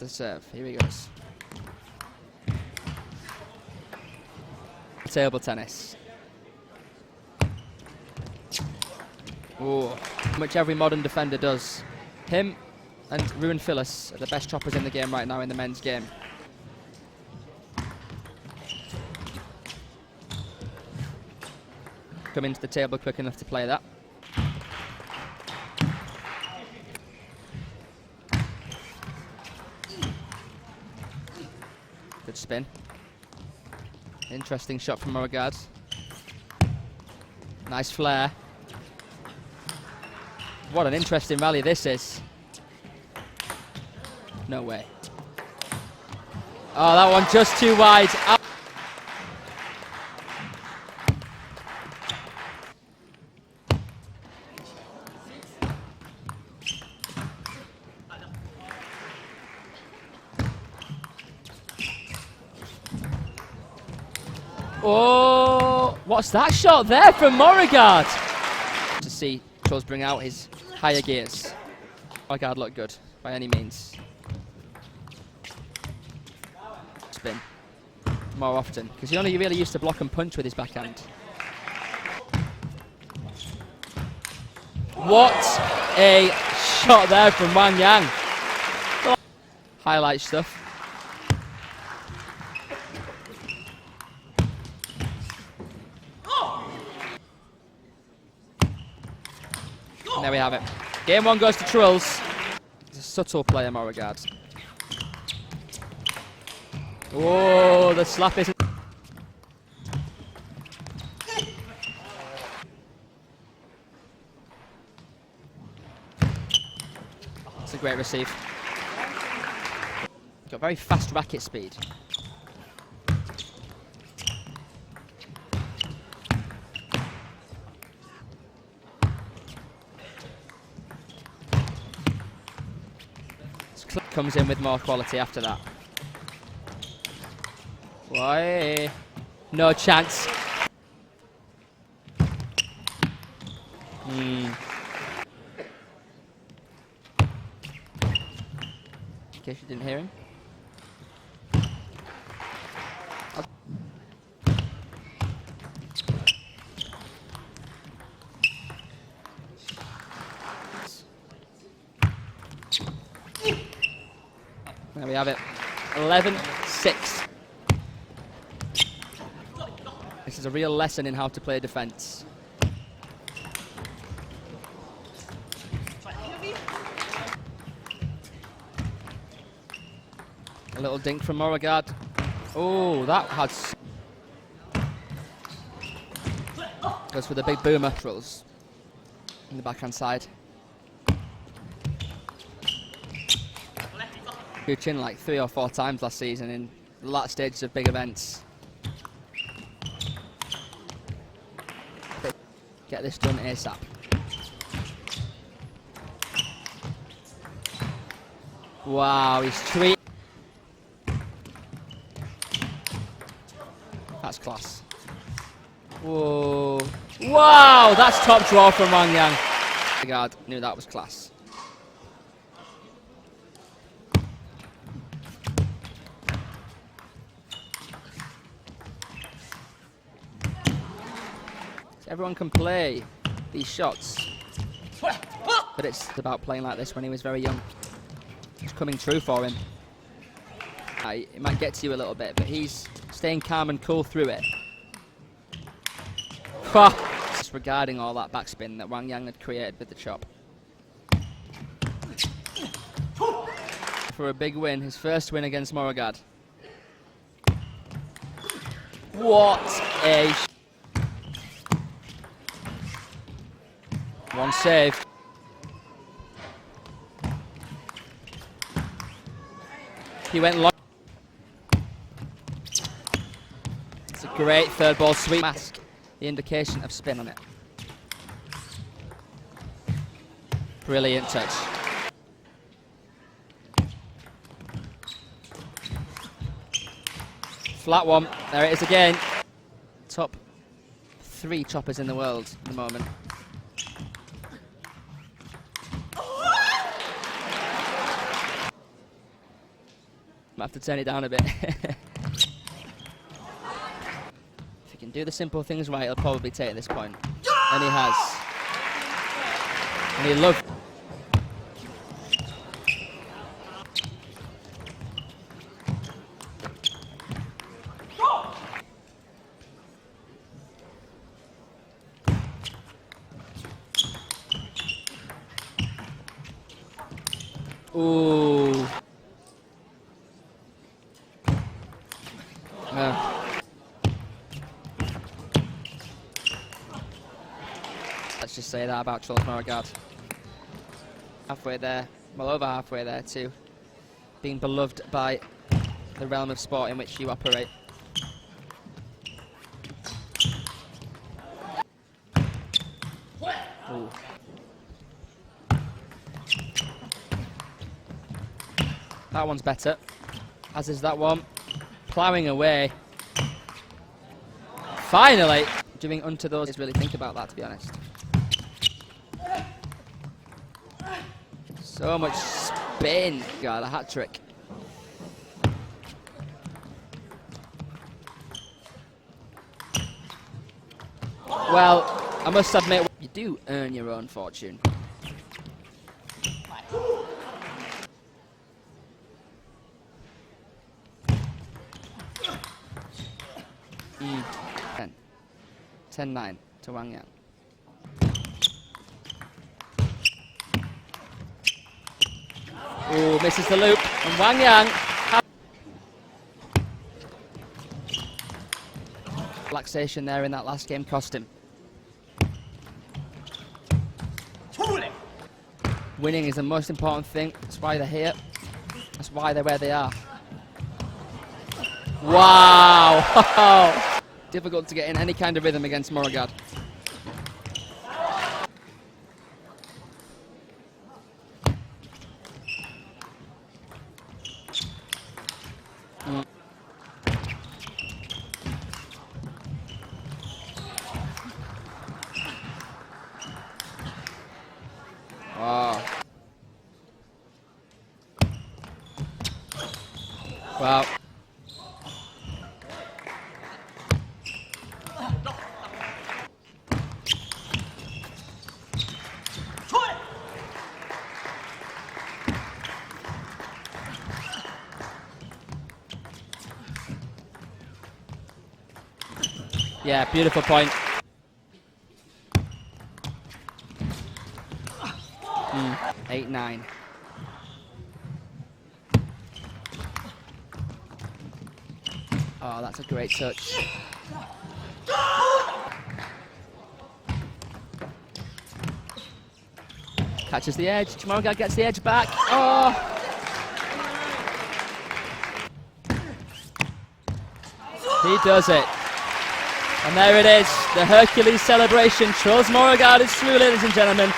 The serve, here he goes. Table tennis. Ooh, which every modern defender does. Him and Ruin Phyllis are the best choppers in the game right now in the men's game. Come into the table quick enough to play that. Good spin. Interesting shot from Moregardh. Nice flare. What an interesting rally this is. No way. Oh, that one just too wide. Oh, what's that shot there from Moregardh? To see Truls bring out his higher gears. Moregardh looked good by any means. Spin more often because he only really used to block and punch with his backhand. What a shot there from Wang Yang. Highlight stuff. And there we have it. Game one goes to Truls. He's a subtle player, Moregardh. Oh, the slap is. It's a great receive. Got very fast racket speed. Comes in with more quality after that. Why? No chance. In case you didn't hear him. There we have it. 11-6. This is a real lesson in how to play defense. A little dink from Moregardh. Oh, that had. Goes for the big boomer. Truls in the backhand side. Chin like 3 or 4 times last season in the last stages of big events. Get this done ASAP. Wow, he's treating. That's class. Whoa. Wow, that's top draw from Wang Yang. God, knew that was class. Everyone can play these shots, but it's about playing like this when he was very young. It's coming true for him. It might get to you a little bit, but he's staying calm and cool through it. Disregarding all that backspin that Wang Yang had created with the chop. For a big win, his first win against Moregardh. What a one save. He went long. It's a great third ball sweep. Mask, the indication of spin on it. Brilliant touch. Flat one. There it is again. Top 3 choppers in the world at the moment. Might have to turn it down a bit. If he can do the simple things right, he'll probably take this point. And he has. And he loves. Ooh. Let's just say that about Truls Moregardh. Halfway there, well over halfway there too. Being beloved by the realm of sport in which you operate. Ooh. That one's better, as is that one. Ploughing away. Finally! Doing unto those is really think about that, to be honest. So much spin. God, a hat trick. Well, I must admit, you do earn your own fortune. 10-9 to Wang Yang. Ooh, misses the loop, and Wang Yang. Relaxation there in that last game cost him. Winning is the most important thing. That's why they're here. That's why they're where they are. Wow! Difficult to get in any kind of rhythm against Moregardh. Wow. Wow. Yeah, beautiful point. 8-9. Oh, that's a great touch. Catches the edge. Moregardh gets the edge back. Oh! He does it. And there it is, the Hercules celebration. Truls Moregardh is through, ladies and gentlemen.